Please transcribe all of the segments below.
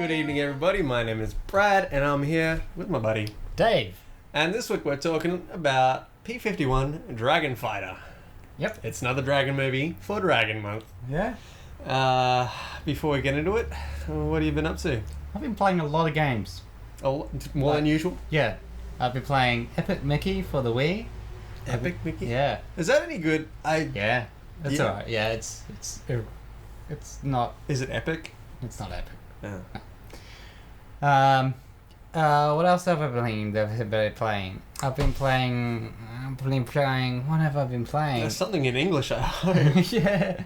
Good evening, everybody. My name is Brad, and I'm here with my buddy Dave. And this week we're talking about P-51 Dragon Fighter. Yep. It's another dragon movie for Dragon Month. Yeah. Before we get into it, what have you been up to? I've been playing a lot of games. More than usual? Yeah. I've been playing Epic Mickey for the Wii. Epic Mickey? Yeah. Is that any good? Yeah. It's Yeah. alright. Yeah, it's not. Is it epic? It's not epic. No. What else have I been playing? I've been playing. What have I been playing? There's something in English, I hope. Yeah.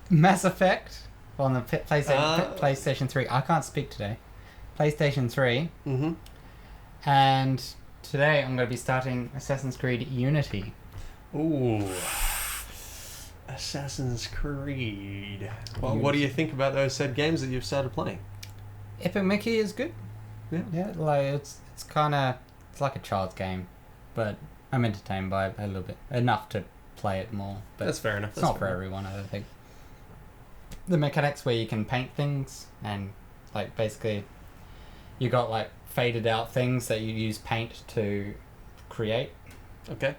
Mass Effect on the PlayStation 3. I can't speak today. PlayStation 3. Mm-hmm. And today I'm going to be starting Assassin's Creed Unity. Ooh. Assassin's Creed. Well, what do you think about those said games that you've started playing? Epic Mickey is good. Yeah. Yeah, like it's like a child's game, but I'm entertained by it a little bit. Enough to play it more. But That's fair enough. it's not for everyone, I don't think. The mechanics where you can paint things and like basically you got like faded out things that you use paint to create. Okay.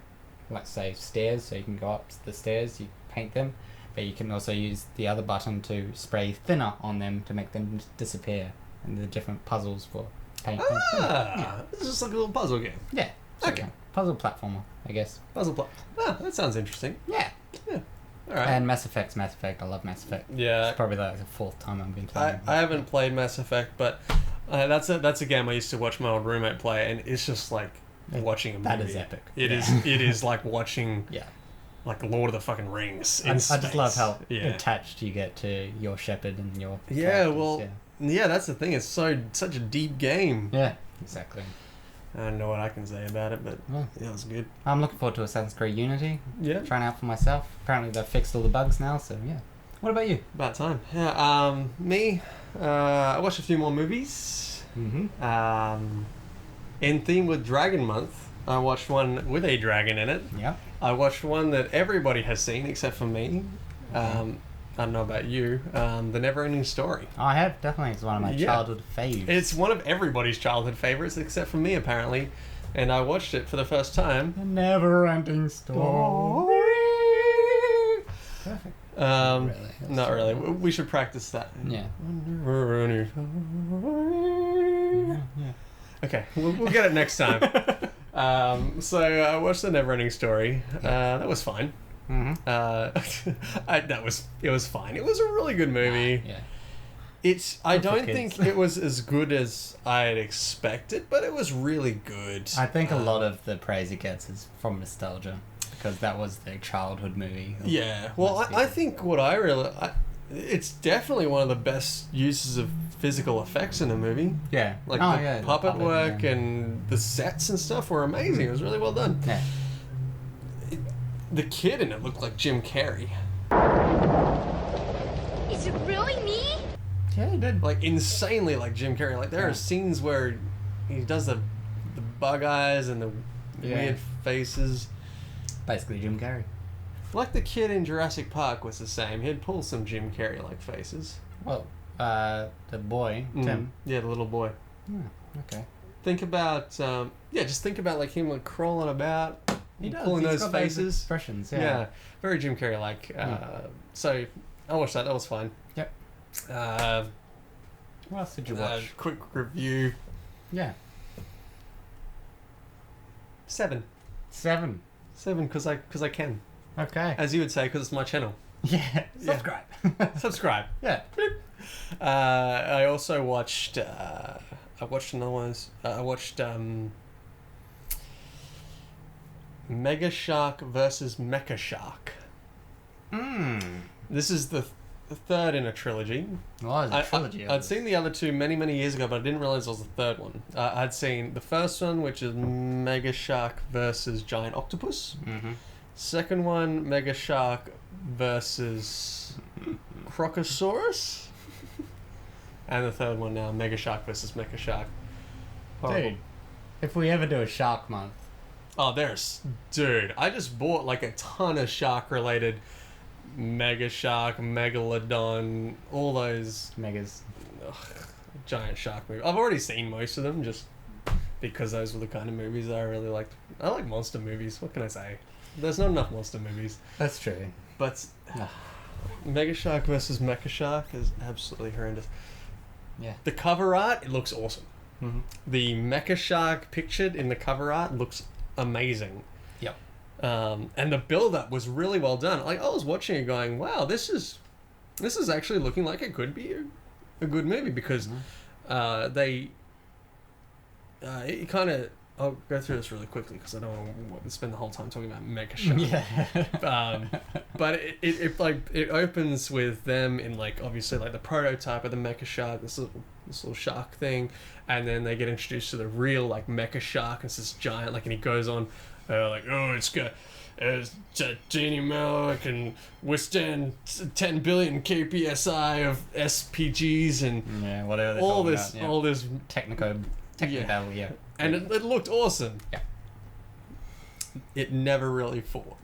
Like say stairs, so you can go up the stairs, you paint them, but you can also use the other button to spray thinner on them to make them disappear, and the different puzzles for painting. Yeah. It's just like a little puzzle game. Yeah. Okay. Puzzle platformer, I guess. That sounds interesting. Yeah. All right. And Mass Effect. I love Mass Effect. Yeah. It's probably like the fourth time I've been playing. I haven't played Mass Effect, but that's a game I used to watch my old roommate play, and it's just like watching a movie. That is epic. It is like watching like Lord of the fucking Rings. I just love how Yeah. attached you get to your shepherd and your Yeah, characters. well, yeah, that's the thing. It's such a deep game. Yeah, exactly. I don't know what I can say about it, but Well, yeah, it was good. I'm looking forward to Assassin's Creed Unity. Yeah, Trying out for myself. Apparently they've fixed all the bugs now, so yeah. What about you? about time. Yeah, me, I watched a few more movies. Mm-hmm. In theme with Dragon Month, I watched one with a dragon in it. Yeah. I watched one that everybody has seen except for me. I don't know about you. The Never-Ending Story. I have, definitely. It's one of my childhood faves. It's one of everybody's childhood favorites except for me, apparently. And I watched it for the first time. The Never-Ending Story. Perfect. Not Not really. We should practice that. Yeah. Yeah. Okay, we'll get it next time. So I watched The Never-Ending Story. That was fine. Mm-hmm. It was fine. It was a really good movie. Yeah. I Good for don't kids. think it was as good as I had expected, but it was really good. I think a lot of the praise it gets is from nostalgia, because that was their childhood movie. Yeah. Well, I think it's definitely one of the best uses of physical effects in a movie. Yeah. Like the puppet work and the sets and stuff were amazing. It was really well done. Yeah. The kid in it looked like Jim Carrey. Is it really me? Yeah, he did. Like insanely like Jim Carrey. Like there are scenes where he does the bug eyes and the weird faces. Basically Jim Carrey. Like the kid in Jurassic Park was the same. He'd pull some Jim Carrey like faces. Well, the boy, Tim. Yeah, the little boy. Okay. Think about just think about like him like crawling about. He does. Pulling He's those got faces. Expressions, Yeah, very Jim Carrey like. So I watched that. That was fine. Yep. What else did you watch? Quick review. Yeah. 7 because I can, Okay. as you would say, because it's my channel. Yeah. Subscribe. Subscribe. Yeah. I also watched. I watched another one. I watched Mega Shark versus Mecha Shark. This is the third in a trilogy. Well, it's a trilogy. I'd seen the other two many years ago, but I didn't realize it was the third one. I'd seen the first one, which is Mega Shark versus Giant Octopus. Mm-hmm. Second one, Mega Shark versus Crocosaurus. And the third one now, Mega Shark versus Mecha Shark. Horrible. Dude, if we ever do a shark month. Oh, dude, I just bought like a ton of shark related Mega Shark, Megalodon, all those Megas. giant shark movie. I've already seen most of them just because those were the kind of movies that I really liked. I like monster movies. What can I say? There's not enough monster movies. That's true. But No. Mega Shark versus Mecha Shark is absolutely horrendous. Yeah. The cover art, it looks awesome. Mm-hmm. The Mecha Shark pictured in the cover art looks amazing. Yep. And the build-up was really well done. Like, I was watching it going, wow, this is actually looking like it could be a good movie because it kind of... I'll go through this really quickly because I don't want to spend the whole time talking about Mecha Shark. Yeah. But it opens with them in like obviously like the prototype of the Mecha Shark, this little shark thing, and then they get introduced to the real like Mecha Shark. It's this giant like, and he goes on it's got a teeny mouth, can withstand 10 billion kpsi of SPGs and whatever they're all talking this about, yeah. all this technical, yeah. And it looked awesome. Yeah. It never really fought.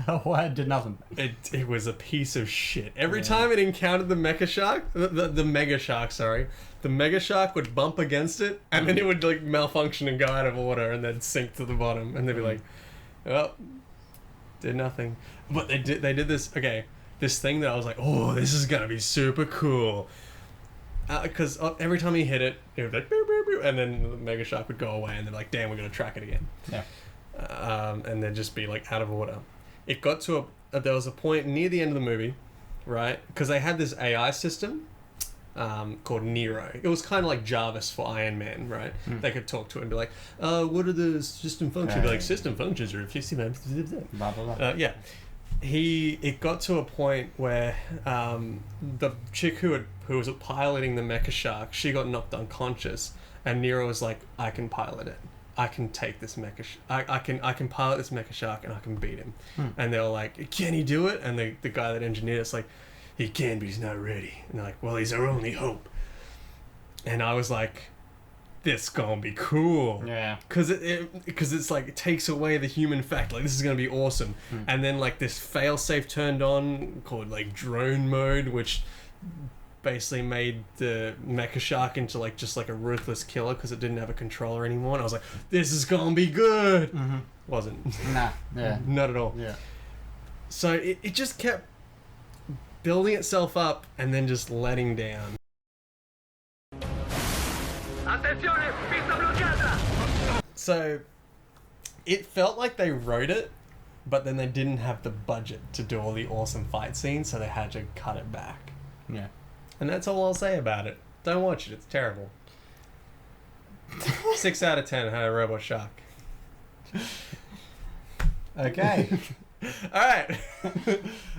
Oh, I did nothing. It was a piece of shit. Every time it encountered the Mecha Shark, the Mega Shark, sorry, the Mega Shark would bump against it, and then it would like malfunction and go out of order, and then sink to the bottom, and they'd be like, "Oh, did nothing." But they did this. Okay, this thing that I was like, "Oh, this is gonna be super cool." Because every time he hit it, it would be like, boop, boop, boop, and then the Mega Shark would go away, and they're like, damn, we're going to track it again. Yeah. And then just be like out of order. It got to there was a point near the end of the movie, right? Because they had this AI system called Nero. It was kind of like Jarvis for Iron Man, right? They could talk to it and be like, what are the system functions? Be like, system functions are 50 Blah, blah, blah. yeah. It got to a point where the chick who was piloting the Mecha Shark, she got knocked unconscious, and Nero was like, I can pilot it. I can take this I can pilot this Mecha Shark and I can beat him. And they were like, can he do it? And the guy that engineered it's like, he can, but he's not ready. And they're like, well, he's our only hope. And I was like, this gonna be cool. Yeah. Because it's like, it takes away the human factor. Like, this is gonna be awesome. And then like this failsafe turned on called like drone mode, which basically made the Mecha Shark into like just like a ruthless killer because it didn't have a controller anymore. And I was like, this is gonna be good. Wasn't. Nah. Yeah. Not at all. Yeah. So it just kept building itself up and then just letting down. So it felt like they wrote it, but then they didn't have the budget to do all the awesome fight scenes, so they had to cut it back. Yeah. And that's all I'll say about it. Don't watch it, it's terrible. 6 out of 10 had a robot shark. Okay. Alright.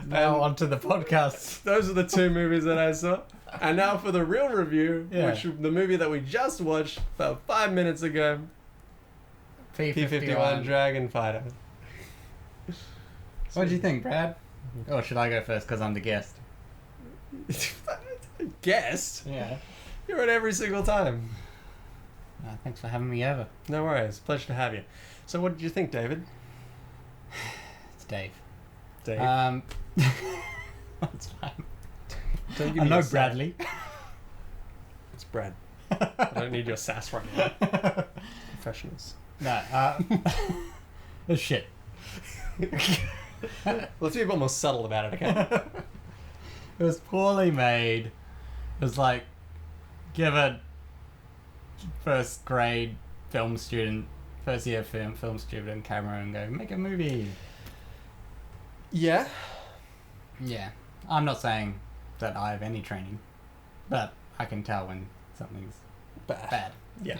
Now on to the podcast. Those are the 2 movies that I saw. And now for the real review, which the movie that we just watched about 5 minutes ago. P-51 Dragon Fighter. What do you think, Brad? Or should I go first because I'm the guest? Guest? Yeah. You're on every single time. Thanks for having me over. No worries. Pleasure to have you. So what did you think, David? It's Dave. Dave? That's fine. Don't give I me know your Bradley. It's Brad. I don't need your sass right now. Professionals. No, it's shit. Let's be a bit more subtle about it, okay? It was poorly made. It was like, give a first grade film student, first year film student camera and go, make a movie. Yeah. Yeah. I'm not saying that I have any training, but I can tell when something's bad. Yeah.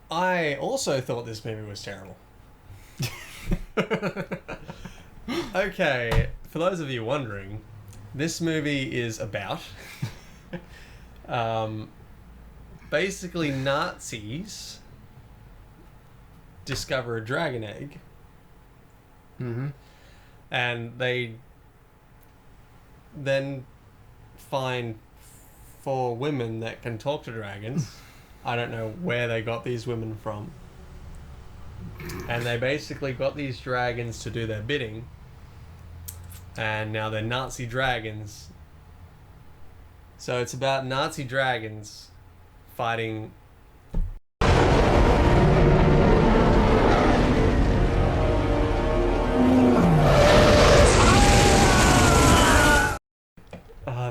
I also thought this movie was terrible. Okay, for those of you wondering, this movie is about basically Nazis discover a dragon egg, and they then find 4 women that can talk to dragons. I don't know where they got these women from. And they basically got these dragons to do their bidding. And now they're Nazi dragons. So it's about Nazi dragons fighting.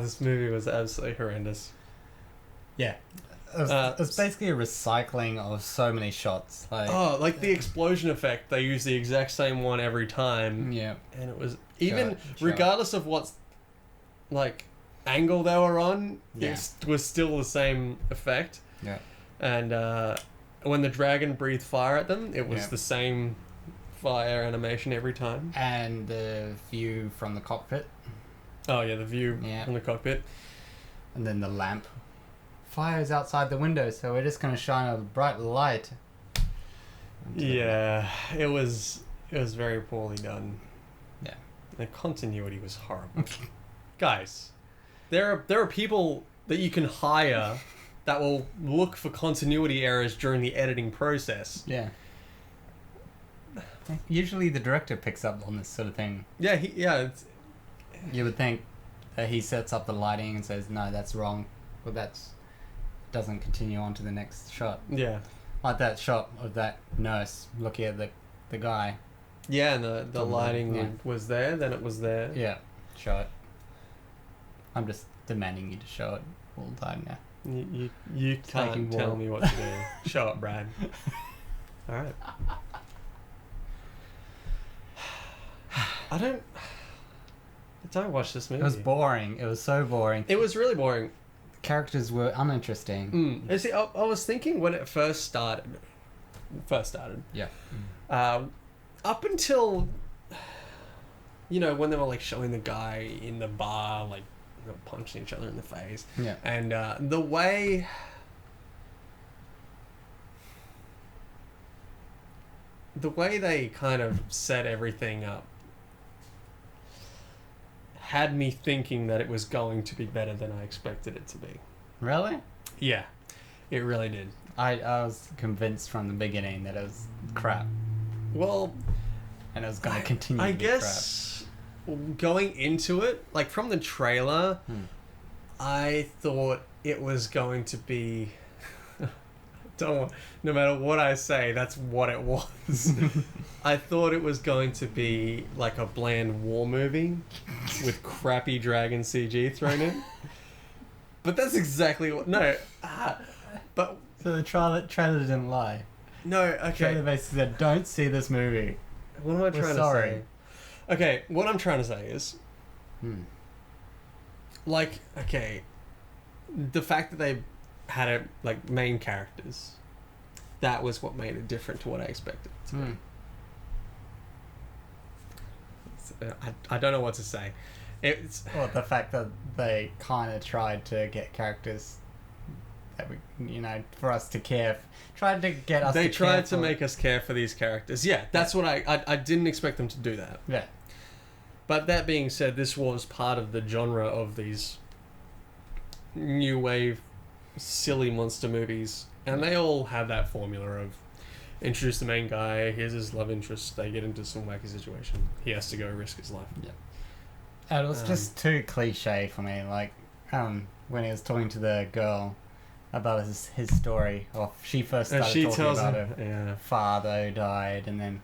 This movie was absolutely horrendous. Yeah. It was basically a recycling of so many shots. Like the explosion effect, they use the exact same one every time. Yeah. And it was even regardless of what's like angle they were on, it was still the same effect. Yeah. And when the dragon breathed fire at them, it was the same fire animation every time. And the view from the cockpit. Oh yeah, the view from the cockpit. And then the lamp. Fire's outside the window, so we're just going to shine a bright light. Yeah, it was very poorly done. Yeah. The continuity was horrible. Guys, there are people that you can hire that will look for continuity errors during the editing process. Yeah. Usually the director picks up on this sort of thing. Yeah, You would think that he sets up the lighting and says, no, that's wrong. Well, doesn't continue on to the next shot. Yeah. Like that shot of that nurse looking at the guy. Yeah, and the lighting was there, then it was there. Yeah, show it. I'm just demanding you to show it all the time now. You can't tell me what to do. Show it, Brad. Alright. I don't watch this movie. It was boring. It was so boring. It was really boring. Characters were uninteresting. You see, I was thinking when it first started. Yeah. Up until, when they were like showing the guy in the bar, like punching each other in the face. Yeah. And the way they kind of set everything up had me thinking that it was going to be better than I expected it to be. Really? Yeah, it really did. I was convinced from the beginning that it was crap. Well, and it was going to continue to be guess going into it, like from the trailer, I thought it was going to be... no matter what I say, that's what it was. I thought it was going to be like a bland war movie with crappy dragon CG thrown in. But that's exactly what... No. But... So the trailer didn't lie. No, okay. The trailer basically said, don't see this movie. What am I trying to say? Okay, what I'm trying to say is... Like, okay... The fact that they had main characters, that was what made it different to what I expected it to be. I don't know what to say. It's the fact that they kind of tried to get characters that we, for us to care. Tried to get us. They tried to make us care for these characters. Yeah, that's what I didn't expect them to do that. Yeah. But that being said, this was part of the genre of these new wave silly monster movies, and they all have that formula of introduce the main guy, here's his love interest, they get into some wacky situation, he has to go risk his life. Yeah. And it was just too cliche for me, when he was talking to the girl about his story, or she first started talking about her father who died, and then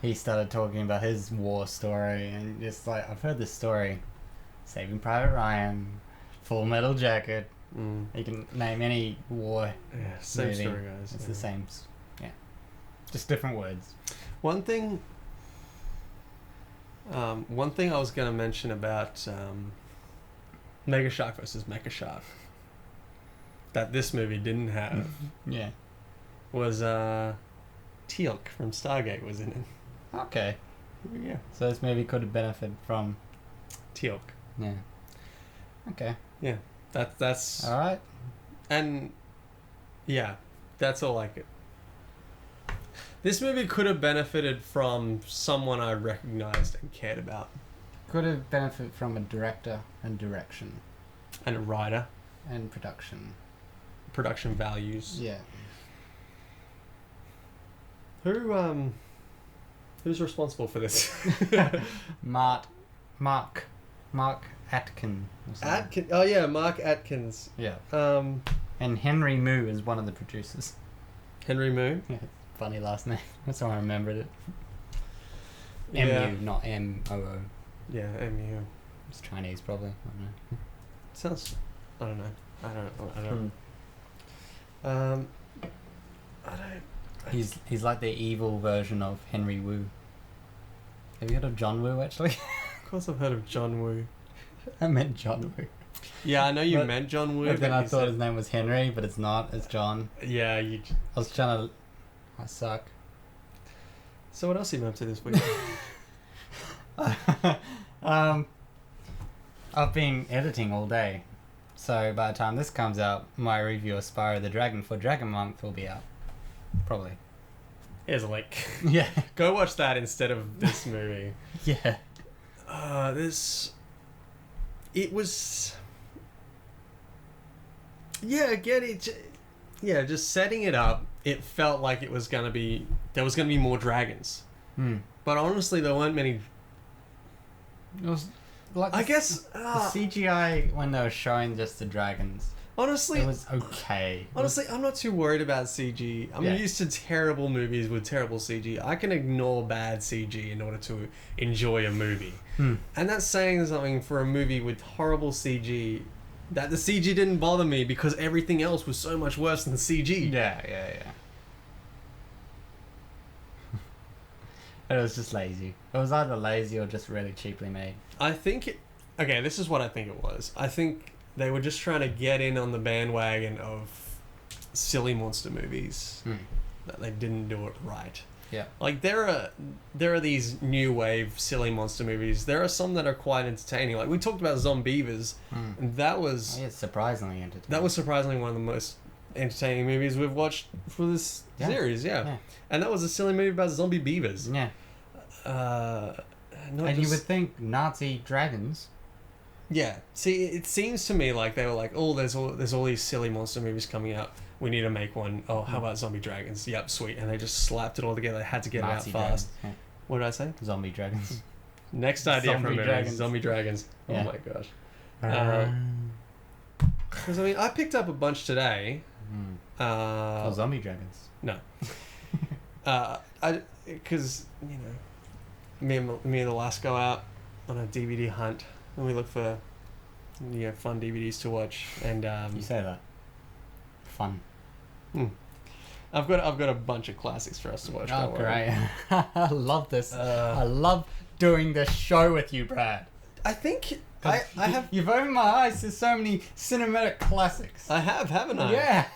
he started talking about his war story, and just I've heard this story, Saving Private Ryan, Full Metal Jacket. You can name any war same movie. story, guys. It's the same. Yeah. Just different words. One thing I was going to mention about Mega Shark versus Mecha Shark that this movie didn't have was Teal'c from Stargate was in it. Okay. Yeah. So this movie could have benefited from Teal'c. Yeah. Okay. Yeah. That's all right. And that's all I could. This movie could have benefited from someone I recognized and cared about. Could have benefited from a director and direction. And a writer. And production. Production values. Yeah. Who's responsible for this? Mark Mark Atkin. Or something. Oh yeah, Mark Atkins. Yeah. Um, And Henry Moo is one of the producers. Henry Moo. Yeah, funny last name. That's how I remembered it. Yeah. MU, not MOO. Yeah, MU. It's Chinese, probably. I don't know. Sounds. I don't know. I don't. I don't. He's like the evil version of Henry Wu. Have you heard of John Woo, actually? Of course, I've heard of John Woo. I meant John Woo. Yeah, I know you But- meant John Woo. But then but I you thought said- his name was Henry, but it's not. It's John. Yeah, you. I was trying to... I suck. So what else have you been up to this week? I've been editing all day. So by the time this comes out, my review of Spyro the Dragon for Dragon Month will be out. Probably. Here's a link. Yeah. Go watch that instead of this movie. Yeah. It was. Yeah, again, just setting it up. It felt like it was gonna be there was gonna be more dragons, but honestly, there weren't many. It was like I guess the CGI when they were showing just the dragons. honestly, It was okay. honestly, I'm not too worried about CG. I'm Yeah. used to terrible movies with terrible CG. I can ignore bad CG in order to enjoy a movie, and that's saying something for a movie with horrible CG. That the CG didn't bother me because everything else was so much worse than the CG. Yeah. It was just lazy. It was either lazy or just really cheaply made. I think okay, this is what I think it was. I think they were just trying to get in on the bandwagon of silly monster movies. That they didn't do it right. Yeah. Like there are these new wave silly monster movies. There are some that are quite entertaining. Like we talked about Zombievers, and that was It's surprisingly entertaining. that was surprisingly one of the most entertaining movies we've watched for this series. Yeah. And that was a silly movie about zombie beavers. Yeah. And you would think Nazi dragons. Yeah. See, it seems to me like they were like, oh, there's all these silly monster movies coming out. We need to make one. Oh, how about zombie dragons? Yep, sweet. And they just slapped it all together. They had to get Nazi it out fast. dragons. What did I say? Yeah. Zombie dragons. Next idea Zombie from me dragons. is zombie dragons. Yeah. Oh my gosh. Because I mean, I picked up a bunch today. Zombie dragons. No. Because me and the last go out on a DVD hunt and we look for fun DVDs to watch and You say that. Fun. I've got a bunch of classics for us to watch. Oh, don't worry. great. I love this. I love doing this show with you, Brad. I think I have. You've opened my eyes to so many cinematic classics. I have, haven't I? Yeah. Dude,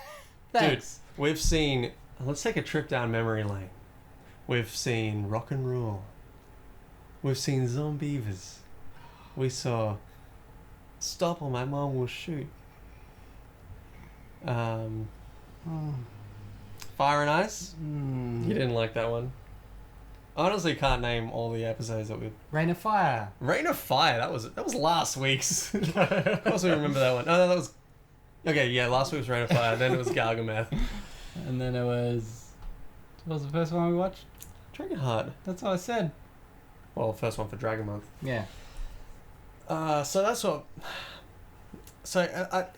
Thanks. we've seen. Let's take a trip down memory lane. We've seen Rock and Roll. We've seen Zombievers. We saw Stop or My Mom Will Shoot. Fire and Ice. You didn't like that one. I honestly can't name all the episodes that we. Rain of Fire. Rain of Fire. That was last week's. Of course we remember that one. Oh, no, that was. Okay, yeah, last week was Rain of Fire. Then it was Gargamel. And then it was... What was the first one we watched? Dragonheart. That's what I said. Well, first one for Dragon Month. Yeah. So that's what. So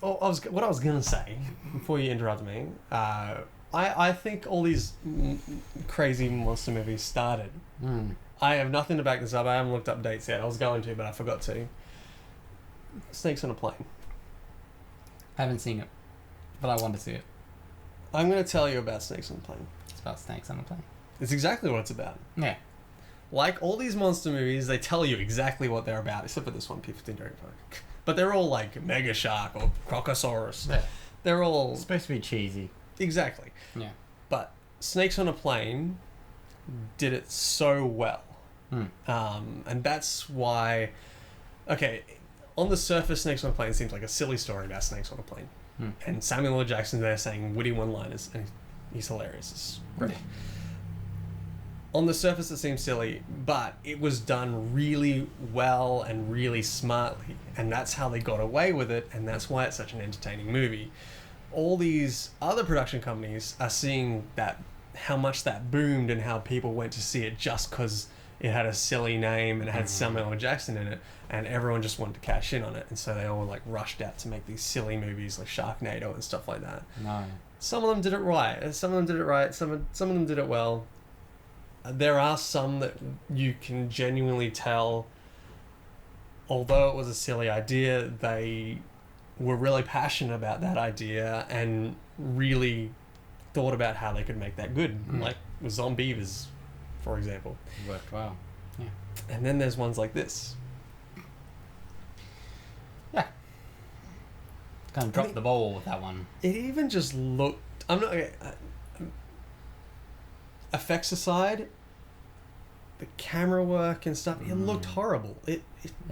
what I was gonna say before you interrupted me. I think all these crazy monster movies started. I have nothing to back this up. I haven't looked up dates yet. I was going to, but I forgot to. Snakes on a Plane. I haven't seen it, but I want to see it. I'm going to tell you about Snakes on a Plane. It's about snakes on a plane. It's exactly what it's about. Yeah. Like all these monster movies, they tell you exactly what they're about, except for this one, P-51 Dragon. But they're all like Mega Shark or Crocosaurus. Yeah. They're all... It's supposed to be cheesy. Exactly. Yeah. But Snakes on a Plane did it so well. And that's why... Okay, on the surface, Snakes on a Plane seems like a silly story about snakes on a plane. And Samuel L. Jackson's there saying witty one-liners, and he's hilarious. It's great. On the surface, it seems silly, but it was done really well and really smartly, and that's how they got away with it, and that's why it's such an entertaining movie. All these other production companies are seeing that how much that boomed and how people went to see it just because it had a silly name and it had Samuel L. Jackson in it, and everyone just wanted to cash in on it, and so they all like rushed out to make these silly movies like Sharknado and stuff like that. No. Some of them did it right. Some of them did it right. Some of them did it well. There are some that you can genuinely tell, although it was a silly idea, they were really passionate about that idea and really thought about how they could make that good. Like with Zombievers, for example. Worked well. Yeah. And then there's ones like this. Yeah. Kind of dropped the ball with that one. It even just looked... I'm not... effects aside, the camera work and stuff, it looked horrible. It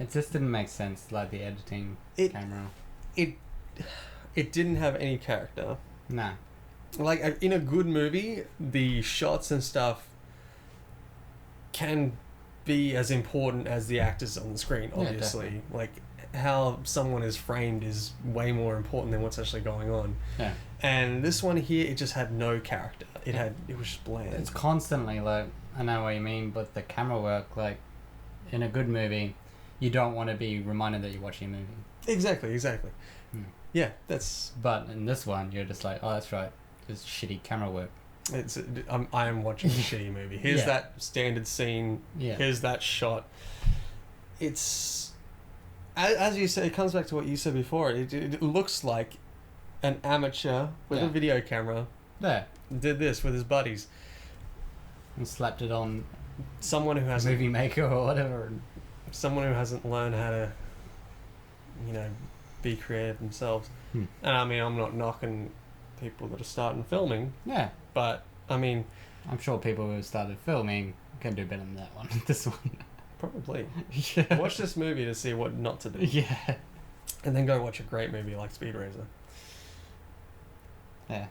just didn't make sense, like the editing camera. It didn't have any character. No. Like, in a good movie, the shots and stuff can be as important as the actors on the screen, obviously. Yeah, like, how someone is framed is way more important than what's actually going on. Yeah. And this one here, it just had no character. It was just bland. It's constantly, like, I know what you mean, but the camera work, like, in a good movie, you don't want to be reminded that you're watching a movie. Exactly. Yeah, that's... But in this one, you're just like, oh, that's right. It's shitty camera work. I am watching a shitty movie. Here's that standard scene. Yeah. Here's that shot. It's... As you said, it comes back to what you said before. It looks like an amateur with a video camera did this with his buddies. And slapped it on someone who has Movie Maker or whatever. Someone who hasn't learned how to, be creative themselves. And I mean, I'm not knocking people that are starting filming. Yeah. But, I mean... I'm sure people who have started filming can do better than that one. This one. Probably. Yeah. Watch this movie to see what not to do. Yeah. And then go watch a great movie like Speed Racer. Yeah.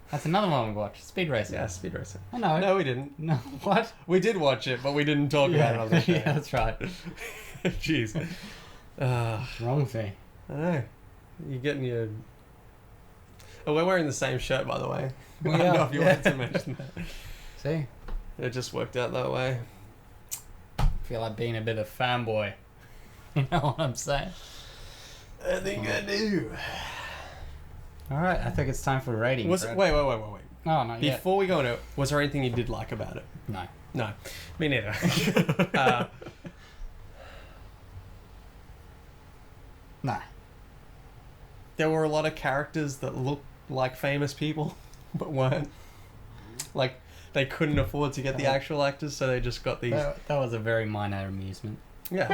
That's another one we watched. Speed Racer. Yeah, Speed Racer. I know. No, we didn't. No. What? We did watch it, but we didn't talk about it on the show. Yeah, that's right. Jeez. What's wrong with me? I know. You're getting your... Oh, we're wearing the same shirt, by the way. I don't know if you wanted to mention that. See? It just worked out that way. I feel like being a bit of fanboy. You know what I'm saying? I think I do. Alright, I think it's time for rating. Wait. Oh, not yet. Before we go into it, was there anything you did like about it? No. Me neither. No. There were a lot of characters that looked like famous people, but weren't. Like, they couldn't afford to get the actual actors, so they just got these... That was a very minor amusement. Yeah.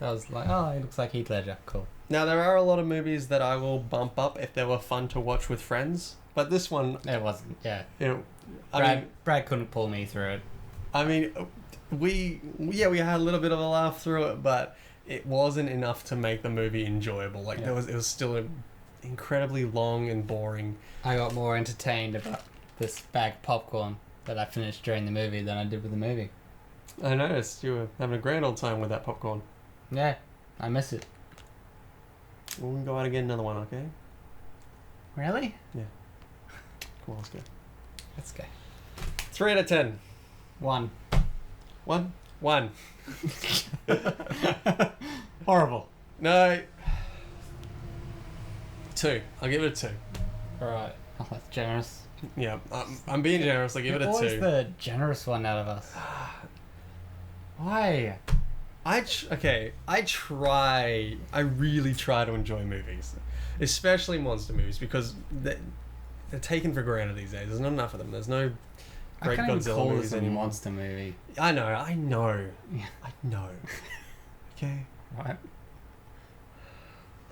That was like, oh, he looks like Heath Ledger. Cool. Now, there are a lot of movies that I will bump up if they were fun to watch with friends, but this one... It wasn't, yeah. Brad couldn't pull me through it. I mean, we had a little bit of a laugh through it, but it wasn't enough to make the movie enjoyable. Like, it was still incredibly long and boring. I got more entertained about this bag of popcorn that I finished during the movie than I did with the movie. I noticed you were having a grand old time with that popcorn. Yeah, I miss it. We can go out and get another one, okay? Really? Yeah. Cool, let's go. Let's go. 3 out of 10. 1. 1? 1. Horrible. No. 2. I'll give it a 2. Alright. Oh, that's generous. Yeah, I'm being generous. I'll give it a 2. Always the generous one out of us. Why? I really try to enjoy movies, especially monster movies, because they're taken for granted these days. There's not enough of them. There's no great Godzilla movies anymore. Monster movie. I know. Yeah. I know. Okay. Right.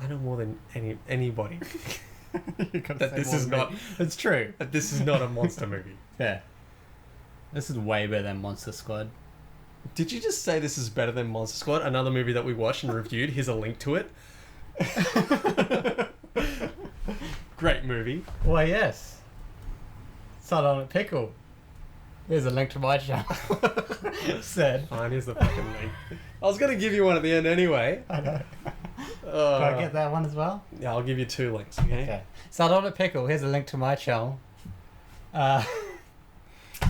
I know more than anybody that this is not. It's true. That this is not a monster movie. Yeah. This is way better than Monster Squad. Did you just say this is better than Monster Squad? Another movie that we watched and reviewed. Here's a link to it. Great movie. Why, yes. Salt on a pickle. Here's a link to my channel. Said. Fine, here's the fucking link. I was gonna give you one at the end anyway. I know. Do I get that one as well? Yeah, I'll give you 2 links, okay? Okay. Sardonic Pickle, here's a link to my channel.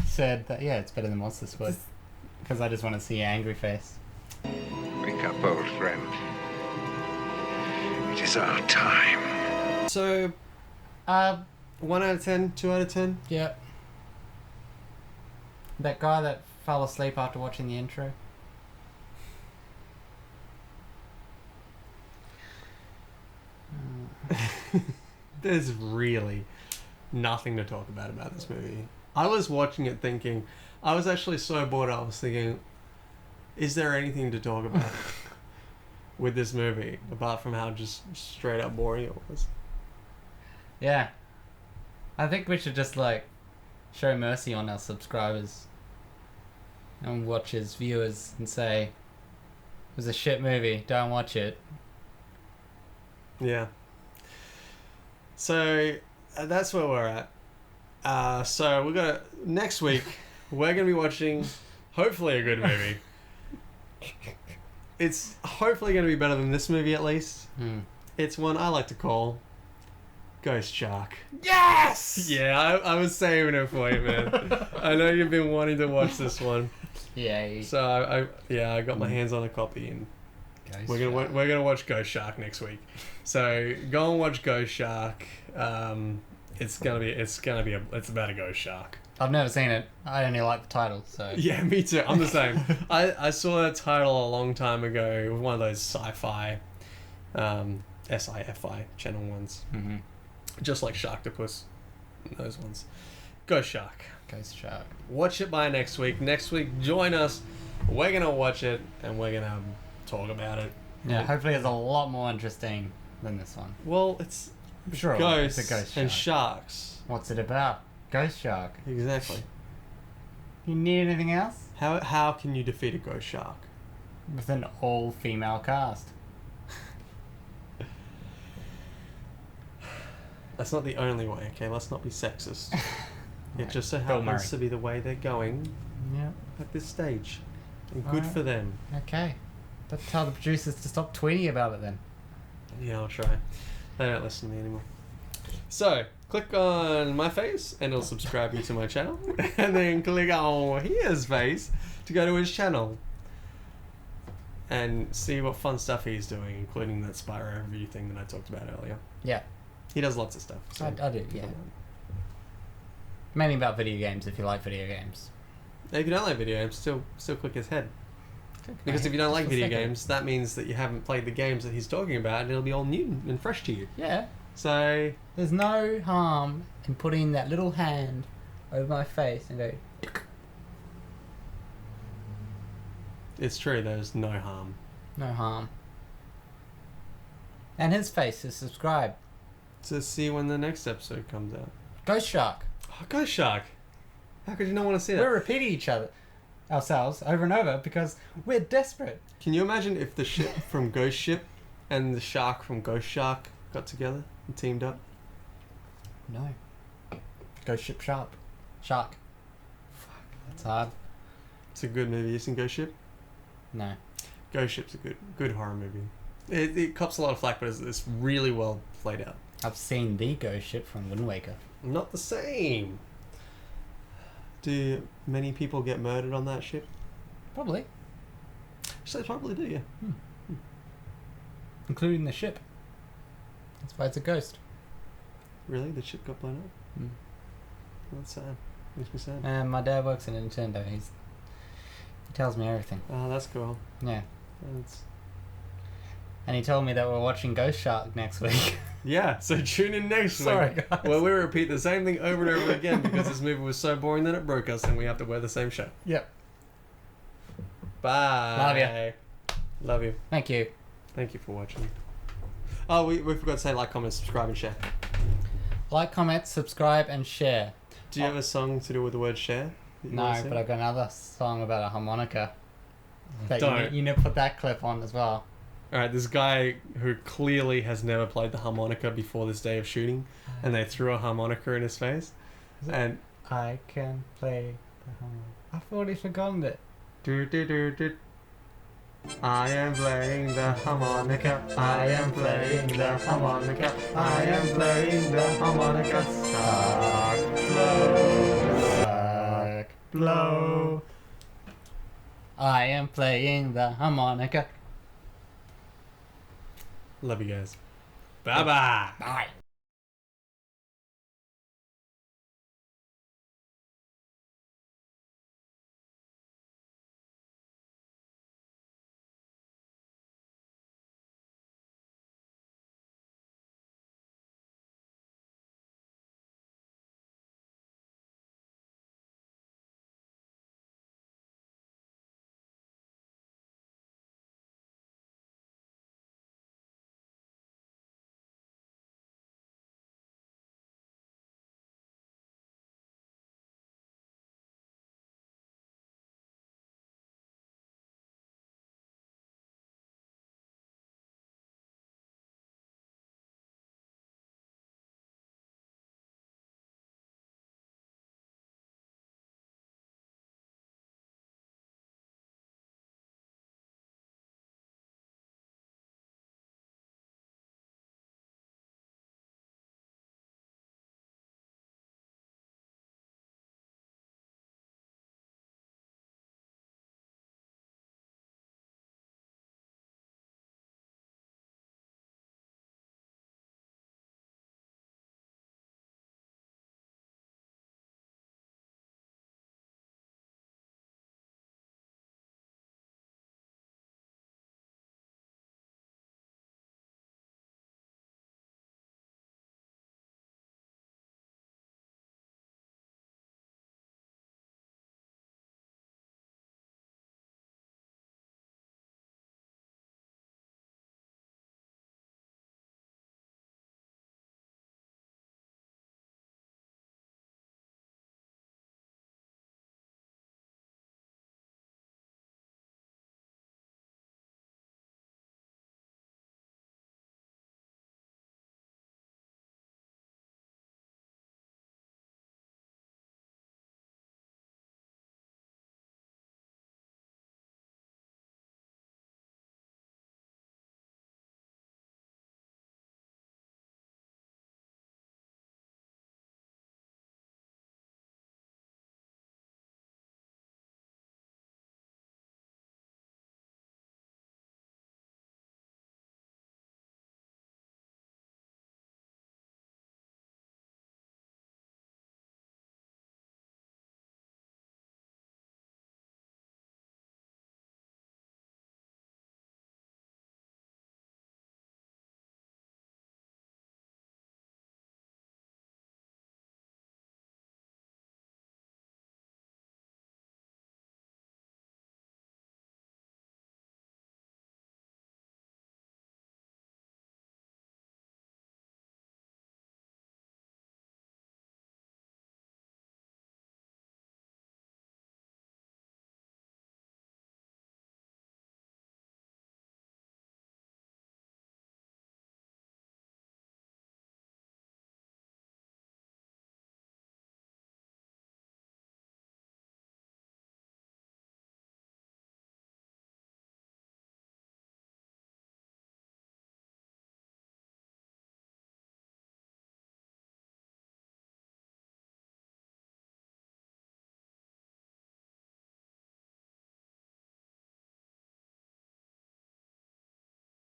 Said that, yeah, it's better than Monster Squid. Because I just want to see your angry face. Wake up, old friend. It is our time. So, 1 out of 10, 2 out of 10? Yeah. That guy that fell asleep after watching the intro. There's really nothing to talk about this movie. I was watching it thinking, I was actually so bored I was thinking, is there anything to talk about with this movie apart from how just straight up boring it was? Yeah. I think we should just like show mercy on our subscribers and watchers, viewers, and say, it was a shit movie, don't watch it. Yeah. So that's where we're at. So we're gonna next week we're gonna be watching hopefully a good movie. It's hopefully gonna be better than this movie at least. It's one I like to call Ghost Shark. Yes! Yeah, I was saving it for you, man. I know you've been wanting to watch this one. Yay. So I got my hands on a copy and we're gonna watch Ghost Shark next week. So go and watch Ghost Shark. It's about a ghost shark. I've never seen it. I only like the title, so. Yeah, me too. I'm the same. I saw that title a long time ago with one of those sci-fi, SIFI channel ones. Mm-hmm. Just like Sharktopus, those ones. Ghost Shark. Ghost Shark. Watch it by next week. Next week, join us. We're gonna watch it and we're gonna talk about it. Yeah, hopefully it's a lot more interesting than this one. Well, it's Sure, ghosts it's a ghost and shark. sharks. What's it about? Ghost Shark. Exactly. You need anything else? How can you defeat a ghost shark? With an all-female cast. That's not the only way, okay? Let's not be sexist. It Right. just so Bill Murray. happens to be the way they're going Yeah. at this stage. And good Alright. for them. Okay. Let's tell the producers to stop tweeting about it then. Yeah, I'll try. They don't listen to me anymore. So, click on my face and it'll subscribe you to my channel. And then click on his face to go to his channel. And see what fun stuff he's doing, including that Spyro review thing that I talked about earlier. Yeah. He does lots of stuff. So I do, yeah. Mainly about video games, if you like video games. If you don't like video games, still click his head. Because if you don't like video games, that means that you haven't played the games that he's talking about, and it'll be all new and fresh to you. Yeah. So There's no harm in putting that little hand over my face and go... it's true, there's no harm. No harm. And his face is subscribe. To see when the next episode comes out. Ghost Shark. Oh, Ghost Shark! How could you not want to see that? We're repeating ourselves over and over because we're desperate. Can you imagine if the ship from Ghost Ship and the shark from Ghost Shark got together and teamed up? No. Ghost Ship Shark. Fuck, that's hard. It's a good movie. You seen Ghost Ship? No. Ghost Ship's a good horror movie. It cops a lot of flack, but it's really well played out. I've seen the Ghost Ship from Wind Waker. Not the same. Do many people get murdered on that ship? Probably. Actually, they probably do, yeah. Including the ship. That's why it's a ghost. Really? The ship got blown up? That's sad. Makes me sad. And my dad works at Nintendo. He tells me everything. Oh, that's cool. Yeah. That's... And he told me that we're watching Ghost Shark next week. Yeah, so tune in next Sorry, week. guys. Where we repeat the same thing over and over again because this movie was so boring that it broke us and we have to wear the same shirt. Yep. Bye. Love ya. Love you. Thank you. Thank you for watching. Oh, we forgot to say like, comment, subscribe, and share. Like, comment, subscribe, and share. Do you have a song to do with the word share? that you wanna No, sing? but I've got another song about a harmonica. That Don't. you need to put that clip on as well. Alright, this guy who clearly has never played the harmonica before this day of shooting, and they threw a harmonica in his face, and I can play I thought he forgotten it. Do do do do. I am playing the harmonica. I am playing the harmonica. I am playing the harmonica. Suck, blow, suck, blow. I am playing the harmonica. Love you guys. Bye bye. Bye.